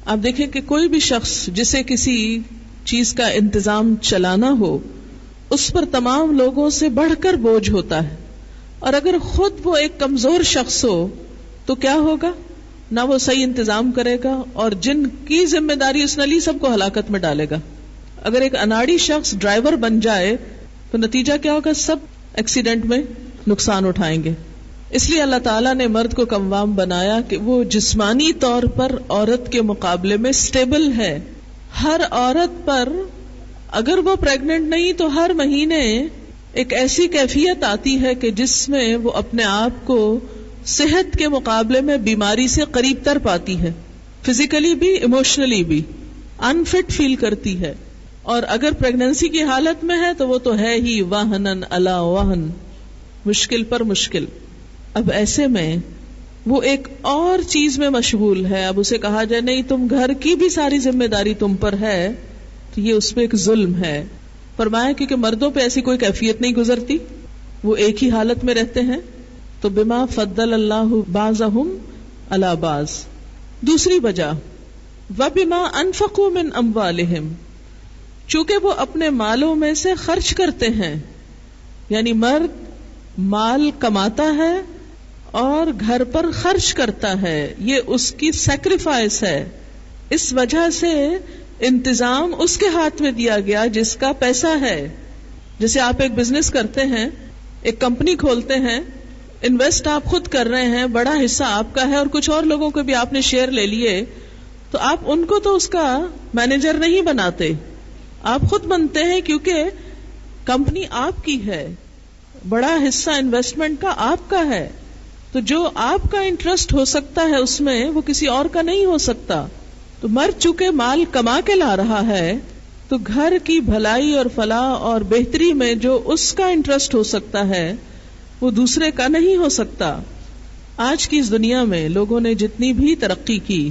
آپ دیکھیں کہ کوئی بھی شخص جسے کسی چیز کا انتظام چلانا ہو اس پر تمام لوگوں سے بڑھ کر بوجھ ہوتا ہے، اور اگر خود وہ ایک کمزور شخص ہو تو کیا ہوگا؟ نہ وہ صحیح انتظام کرے گا، اور جن کی ذمہ داری اس نے لی سب کو ہلاکت میں ڈالے گا۔ اگر ایک اناڑی شخص ڈرائیور بن جائے تو نتیجہ کیا ہوگا؟ سب ایکسیڈنٹ میں نقصان اٹھائیں گے۔ اس لیے اللہ تعالیٰ نے مرد کو قوام بنایا کہ وہ جسمانی طور پر عورت کے مقابلے میں سٹیبل ہے۔ ہر عورت پر اگر وہ پریگننٹ نہیں تو ہر مہینے ایک ایسی کیفیت آتی ہے کہ جس میں وہ اپنے آپ کو صحت کے مقابلے میں بیماری سے قریب تر پاتی ہے، فزیکلی بھی ایموشنلی بھی انفٹ فیل کرتی ہے، اور اگر پریگننسی کی حالت میں ہے تو وہ تو ہے ہی واہنن علی واہن، مشکل پر مشکل۔ اب ایسے میں وہ ایک اور چیز میں مشغول ہے، اب اسے کہا جائے نہیں تم گھر کی بھی ساری ذمہ داری تم پر ہے تو یہ اس پہ ایک ظلم ہے۔ فرمایا کیونکہ مردوں پہ ایسی کوئی کیفیت نہیں گزرتی، وہ ایک ہی حالت میں رہتے ہیں، تو بما فضل اللہ بعضهم علی بعض۔ دوسری وجہ وبما انفقوا من اموالهم، چونکہ وہ اپنے مالوں میں سے خرچ کرتے ہیں، یعنی مرد مال کماتا ہے اور گھر پر خرچ کرتا ہے، یہ اس کی سیکریفائس ہے۔ اس وجہ سے انتظام اس کے ہاتھ میں دیا گیا جس کا پیسہ ہے۔ جیسے آپ ایک بزنس کرتے ہیں، ایک کمپنی کھولتے ہیں، انویسٹ آپ خود کر رہے ہیں، بڑا حصہ آپ کا ہے اور کچھ اور لوگوں کو بھی آپ نے شیئر لے لیے، تو آپ ان کو تو اس کا مینیجر نہیں بناتے، آپ خود بنتے ہیں، کیونکہ کمپنی آپ کی ہے، بڑا حصہ انویسٹمنٹ کا آپ کا ہے، تو جو آپ کا انٹرسٹ ہو سکتا ہے اس میں وہ کسی اور کا نہیں ہو سکتا۔ تو مرد چونکہ مال کما کے لا رہا ہے تو گھر کی بھلائی اور فلاح اور بہتری میں جو اس کا انٹرسٹ ہو سکتا ہے وہ دوسرے کا نہیں ہو سکتا۔ آج کی اس دنیا میں لوگوں نے جتنی بھی ترقی کی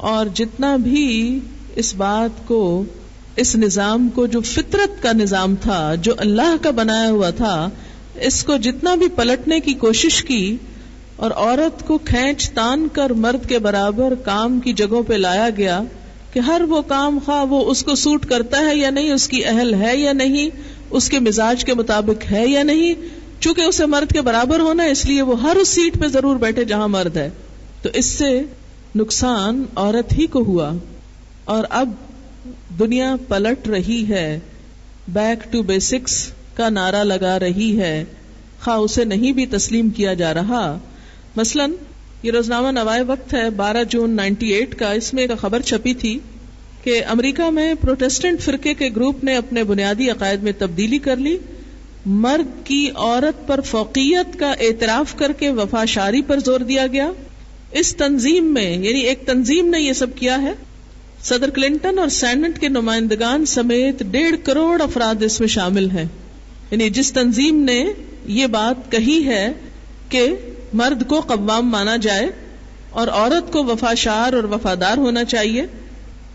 اور جتنا بھی اس بات کو، اس نظام کو جو فطرت کا نظام تھا، جو اللہ کا بنایا ہوا تھا، اس کو جتنا بھی پلٹنے کی کوشش کی اور عورت کو کھینچ تان کر مرد کے برابر کام کی جگہوں پہ لایا گیا کہ ہر وہ کام خواہ وہ اس کو سوٹ کرتا ہے یا نہیں، اس کی اہل ہے یا نہیں، اس کے مزاج کے مطابق ہے یا نہیں، چونکہ اسے مرد کے برابر ہونا ہے اس لیے وہ ہر اس سیٹ پہ ضرور بیٹھے جہاں مرد ہے۔ تو اس سے نقصان عورت ہی کو ہوا، اور اب دنیا پلٹ رہی ہے، بیک ٹو بیسکس کا نعرہ لگا رہی ہے، خواہ اسے نہیں بھی تسلیم کیا جا رہا۔ مثلاً یہ روزنامہ نوائے وقت ہے 12 جون 98 کا، اس میں ایک خبر چھپی تھی کہ امریکہ میں پروٹیسٹنٹ فرقے کے گروپ نے اپنے بنیادی عقائد میں تبدیلی کر لی، مرد کی عورت پر فوقیت کا اعتراف کر کے وفاشاری پر زور دیا گیا۔ اس تنظیم میں، یعنی ایک تنظیم نے یہ سب کیا ہے، صدر کلنٹن اور سینٹ کے نمائندگان سمیت 1.5 کروڑ افراد اس میں شامل ہیں۔ یعنی جس تنظیم نے یہ بات کہی ہے کہ مرد کو قوام مانا جائے اور عورت کو وفاشار اور وفادار ہونا چاہیے،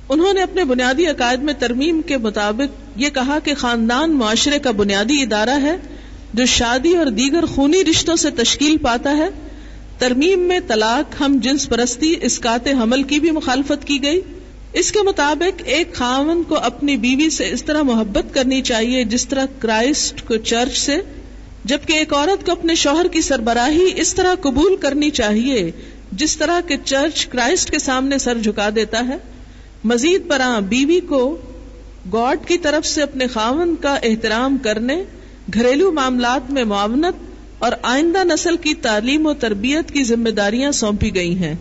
انہوں نے اپنے بنیادی عقائد میں ترمیم کے مطابق یہ کہا کہ خاندان معاشرے کا بنیادی ادارہ ہے جو شادی اور دیگر خونی رشتوں سے تشکیل پاتا ہے۔ ترمیم میں طلاق، ہم جنس پرستی، اسقاط حمل کی بھی مخالفت کی گئی۔ اس کے مطابق ایک خاوند کو اپنی بیوی سے اس طرح محبت کرنی چاہیے جس طرح کرائسٹ کو چرچ سے، جبکہ ایک عورت کو اپنے شوہر کی سربراہی اس طرح قبول کرنی چاہیے جس طرح کہ چرچ کرائسٹ کے سامنے سر جھکا دیتا ہے۔ مزید برآں بیوی کو گاڈ کی طرف سے اپنے خاوند کا احترام کرنے، گھریلو معاملات میں معاونت اور آئندہ نسل کی تعلیم و تربیت کی ذمہ داریاں سونپی گئی ہیں۔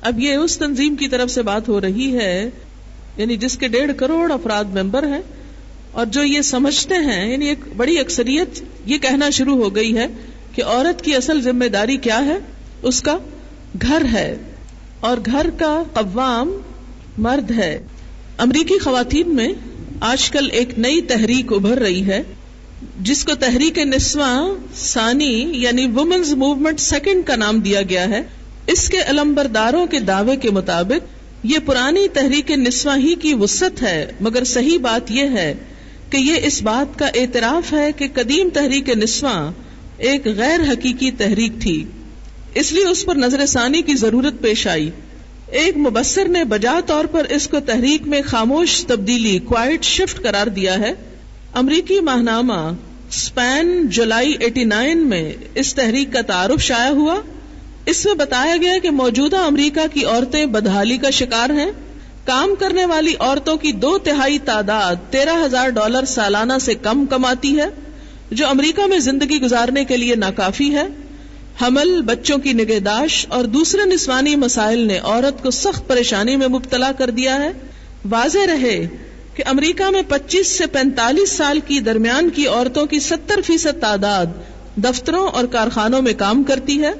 اب یہ اس تنظیم کی طرف سے بات ہو رہی ہے، یعنی جس کے 1.5 کروڑ افراد ممبر ہیں، اور جو یہ سمجھتے ہیں، یعنی ایک بڑی اکثریت یہ کہنا شروع ہو گئی ہے کہ عورت کی اصل ذمہ داری کیا ہے، اس کا گھر ہے اور گھر کا قوام مرد ہے۔ امریکی خواتین میں آج کل ایک نئی تحریک ابھر رہی ہے جس کو تحریک نسواں ثانی یعنی وومنز موومنٹ سیکنڈ کا نام دیا گیا ہے۔ اس کے علمبرداروں کے دعوے کے مطابق یہ پرانی تحریک نسواں ہی کی وسعت ہے، مگر صحیح بات یہ ہے کہ یہ اس بات کا اعتراف ہے کہ قدیم تحریک نسواں ایک غیر حقیقی تحریک تھی، اس لیے اس پر نظر ثانی کی ضرورت پیش آئی۔ ایک مبصر نے بجا طور پر اس کو تحریک میں خاموش تبدیلی کوائٹ شفٹ قرار دیا ہے. امریکی ماہنامہ اسپین جولائی 89 میں اس تحریک کا تعارف شائع ہوا. اس میں بتایا گیا کہ موجودہ امریکہ کی عورتیں بدحالی کا شکار ہیں. کام کرنے والی عورتوں کی 2/3 تعداد $13,000 سالانہ سے کم کماتی ہے، جو امریکہ میں زندگی گزارنے کے لیے ناکافی ہے. حمل، بچوں کی نگہداشت اور دوسرے نسوانی مسائل نے عورت کو سخت پریشانی میں مبتلا کر دیا ہے. واضح رہے کہ امریکہ میں 25 سے 45 سال کی درمیان کی عورتوں کی 70% تعداد دفتروں اور کارخانوں میں کام کرتی ہے.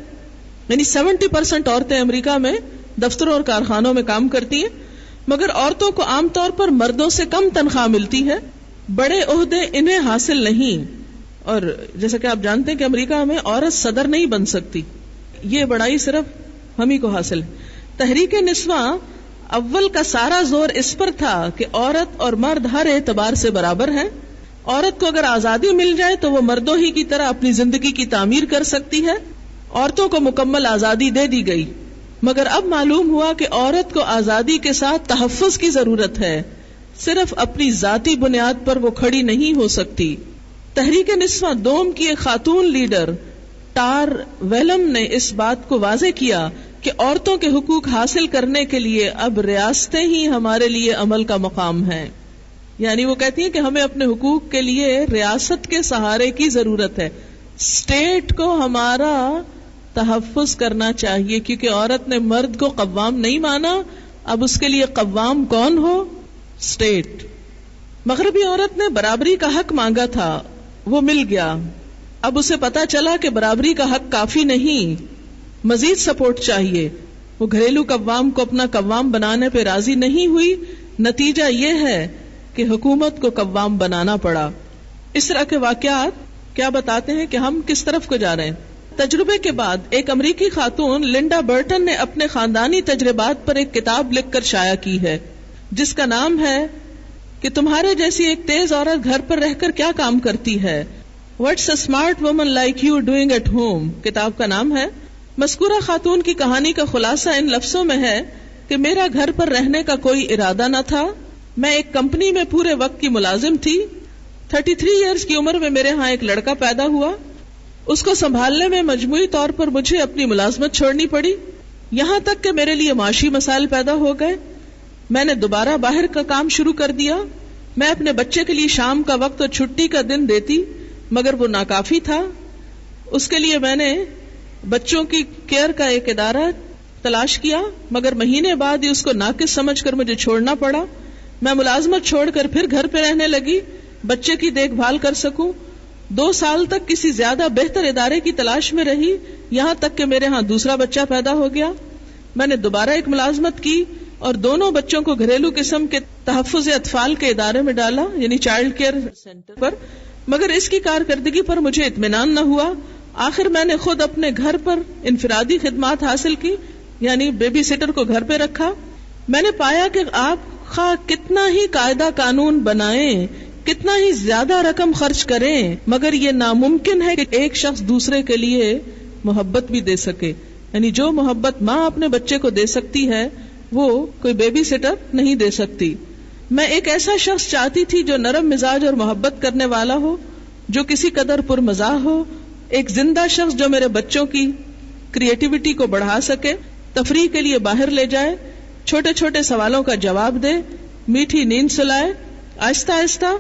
یعنی 70% عورتیں امریکہ میں دفتروں اور کارخانوں میں کام کرتی ہیں، مگر عورتوں کو عام طور پر مردوں سے کم تنخواہ ملتی ہے. بڑے عہدے انہیں حاصل نہیں، اور جیسا کہ آپ جانتے ہیں کہ امریکہ میں عورت صدر نہیں بن سکتی، یہ بڑائی صرف ہم ہی کو حاصل ہے. تحریک نسواں اول کا سارا زور اس پر تھا کہ عورت اور مرد ہر اعتبار سے برابر ہیں. عورت کو اگر آزادی مل جائے تو وہ مردوں ہی کی طرح اپنی زندگی کی تعمیر کر سکتی ہے. عورتوں کو مکمل آزادی دے دی گئی، مگر اب معلوم ہوا کہ عورت کو آزادی کے ساتھ تحفظ کی ضرورت ہے. صرف اپنی ذاتی بنیاد پر وہ کھڑی نہیں ہو سکتی. تحریک نسواں دوم کی ایک خاتون لیڈر ٹار ویلم نے اس بات کو واضح کیا کہ عورتوں کے حقوق حاصل کرنے کے لیے اب ریاستیں ہی ہمارے لیے عمل کا مقام ہیں. یعنی وہ کہتی ہیں کہ ہمیں اپنے حقوق کے لیے ریاست کے سہارے کی ضرورت ہے. اسٹیٹ کو ہمارا تحفظ کرنا چاہیے، کیونکہ عورت نے مرد کو قوام نہیں مانا. اب اس کے لیے قوام کون ہو؟ اسٹیٹ. مغربی عورت نے برابری کا حق مانگا تھا، وہ مل گیا. اب اسے پتا چلا کہ برابری کا حق کافی نہیں، مزید سپورٹ چاہیے. وہ گھریلو قوام کو اپنا قوام بنانے پہ راضی نہیں ہوئی. نتیجہ یہ ہے کہ حکومت کو قوام بنانا پڑا. اس طرح کے واقعات کیا بتاتے ہیں کہ ہم کس طرف کو جا رہے ہیں. تجربے کے بعد ایک امریکی خاتون لنڈا برٹن نے اپنے خاندانی تجربات پر ایک کتاب لکھ کر شائع کی ہے، جس کا نام ہے کہ تمہارے جیسی ایک تیز عورت گھر پر رہ کر کیا کام کرتی ہے. What's a smart woman like you doing at home؟ کتاب کا نام ہے. مذکورہ خاتون کی کہانی کا خلاصہ ان لفظوں میں ہے کہ میرا گھر پر رہنے کا کوئی ارادہ نہ تھا. میں ایک کمپنی میں پورے وقت کی ملازم تھی. 33 ایئرز کی عمر میں میرے ہاں ایک لڑکا پیدا ہوا. اس کو سنبھالنے میں مجموعی طور پر مجھے اپنی ملازمت چھوڑنی پڑی، یہاں تک کہ میرے لیے معاشی مسائل پیدا ہو گئے. میں نے دوبارہ باہر کا کام شروع کر دیا. میں اپنے بچے کے لیے شام کا وقت اور چھٹی کا دن دیتی، مگر وہ ناکافی تھا. اس کے لیے میں نے بچوں کی کیئر کا ایک ادارہ تلاش کیا، مگر مہینے بعد ہی اس کو ناقص سمجھ کر مجھے چھوڑنا پڑا. میں ملازمت چھوڑ کر پھر گھر پہ رہنے لگی، بچے کی دیکھ بھال کر سکوں. 2 سال تک کسی زیادہ بہتر ادارے کی تلاش میں رہی، یہاں تک کہ میرے ہاں دوسرا بچہ پیدا ہو گیا. میں نے دوبارہ ایک ملازمت کی اور دونوں بچوں کو گھریلو قسم کے تحفظ اطفال کے ادارے میں ڈالا، یعنی چائلڈ کیئر سینٹر پر، مگر اس کی کارکردگی پر مجھے اطمینان نہ ہوا. آخر میں نے خود اپنے گھر پر انفرادی خدمات حاصل کی، یعنی بیبی سیٹر کو گھر پہ رکھا. میں نے پایا کہ آپ خواہ کتنا ہی قاعدہ قانون بنائیں، کتنا ہی زیادہ رقم خرچ کریں، مگر یہ ناممکن ہے کہ ایک شخص دوسرے کے لیے محبت بھی دے سکے. یعنی جو محبت ماں اپنے بچے کو دے سکتی ہے وہ کوئی بیبی سیٹر نہیں دے سکتی. میں ایک ایسا شخص چاہتی تھی جو نرم مزاج اور محبت کرنے والا ہو، جو کسی قدر پر مزاح ہو، ایک زندہ شخص جو میرے بچوں کی کریٹیوٹی کو بڑھا سکے، تفریح کے لیے باہر لے جائے، چھوٹے چھوٹے سوالوں کا جواب دے، میٹھی نیند سلائے. آہستہ آہستہ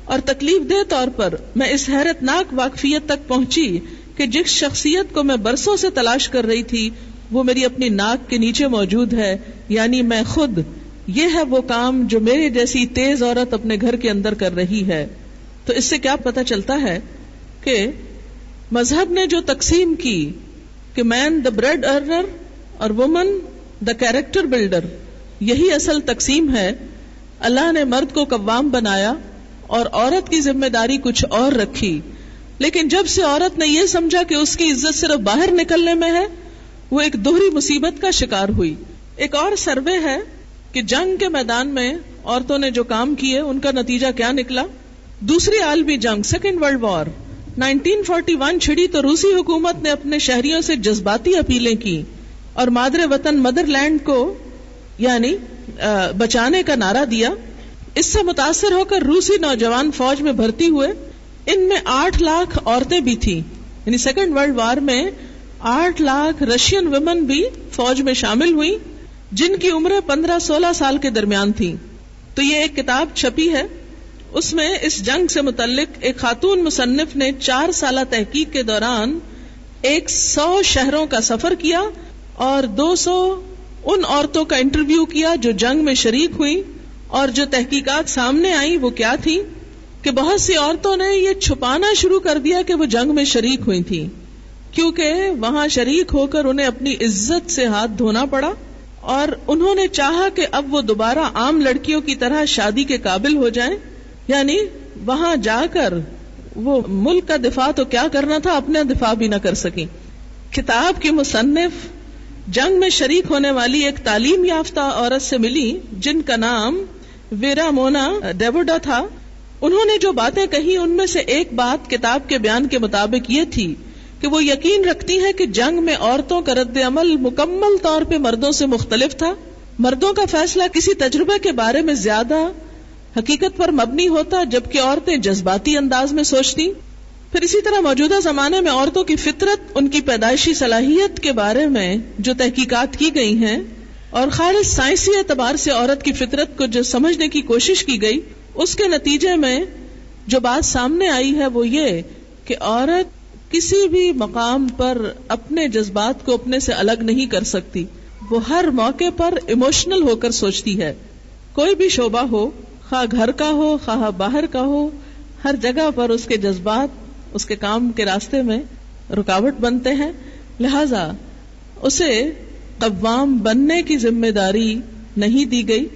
اور تکلیف دہ طور پر میں اس حیرت ناک واقفیت تک پہنچی کہ جس شخصیت کو میں برسوں سے تلاش کر رہی تھی وہ میری اپنی ناک کے نیچے موجود ہے، یعنی میں خود. یہ ہے وہ کام جو میرے جیسی تیز عورت اپنے گھر کے اندر کر رہی ہے. تو اس سے کیا پتہ چلتا ہے کہ مذہب نے جو تقسیم کی کہ مین دا بریڈ ارنر اور وومن دا کیریکٹر بلڈر، یہی اصل تقسیم ہے. اللہ نے مرد کو قوام بنایا اور عورت کی ذمہ داری کچھ اور رکھی، لیکن جب سے عورت نے یہ سمجھا کہ اس کی عزت صرف باہر نکلنے میں ہے، وہ ایک دوہری مصیبت کا شکار ہوئی. ایک اور سروے ہے کہ جنگ کے میدان میں عورتوں نے جو کام کیے ان کا نتیجہ کیا نکلا. دوسری عالمی جنگ، سیکنڈ ورلڈ وار 1941 چھڑی تو روسی حکومت نے اپنے شہریوں سے جذباتی اپیلیں کی اور مادر وطن مدر لینڈ کو یعنی بچانے کا نعرہ دیا. اس سے متاثر ہو کر روسی نوجوان فوج میں بھرتی ہوئے. ان میں 8 لاکھ عورتیں بھی تھیں، یعنی سیکنڈ ورلڈ وار میں 8 لاکھ رشین ویمن بھی فوج میں شامل ہوئی، جن کی عمریں 15-16 سال کے درمیان تھیں. تو یہ ایک کتاب چھپی ہے، اس میں اس جنگ سے متعلق ایک خاتون مصنف نے 4 سالہ تحقیق کے دوران 100 شہروں کا سفر کیا اور 200 ان عورتوں کا انٹرویو کیا جو جنگ میں شریک ہوئی، اور جو تحقیقات سامنے آئی وہ کیا تھی کہ بہت سی عورتوں نے یہ چھپانا شروع کر دیا کہ وہ جنگ میں شریک ہوئی تھیں، کیونکہ وہاں شریک ہو کر انہیں اپنی عزت سے ہاتھ دھونا پڑا، اور انہوں نے چاہا کہ اب وہ دوبارہ عام لڑکیوں کی طرح شادی کے قابل ہو جائیں. یعنی وہاں جا کر وہ ملک کا دفاع تو کیا کرنا تھا، اپنا دفاع بھی نہ کر سکیں. کتاب کی مصنف جنگ میں شریک ہونے والی ایک تعلیم یافتہ عورت سے ملی جن کا نام ویرا مونا ڈیوڈا تھا. انہوں نے جو باتیں کہی ان میں سے ایک بات کتاب کے بیان کے مطابق یہ تھی کہ وہ یقین رکھتی ہیں کہ جنگ میں عورتوں کا رد عمل مکمل طور پہ مردوں سے مختلف تھا. مردوں کا فیصلہ کسی تجربے کے بارے میں زیادہ حقیقت پر مبنی ہوتا، جبکہ عورتیں جذباتی انداز میں سوچتی. پھر اسی طرح موجودہ زمانے میں عورتوں کی فطرت، ان کی پیدائشی صلاحیت کے بارے میں جو تحقیقات کی گئی ہیں اور خالص سائنسی اعتبار سے عورت کی فطرت کو جو سمجھنے کی کوشش کی گئی، اس کے نتیجے میں جو بات سامنے آئی ہے وہ یہ کہ عورت کسی بھی مقام پر اپنے جذبات کو اپنے سے الگ نہیں کر سکتی. وہ ہر موقع پر ایموشنل ہو کر سوچتی ہے. کوئی بھی شعبہ ہو، خواہ گھر کا ہو خواہ باہر کا ہو، ہر جگہ پر اس کے جذبات اس کے کام کے راستے میں رکاوٹ بنتے ہیں. لہذا اسے قوام بننے کی ذمہ داری نہیں دی گئی.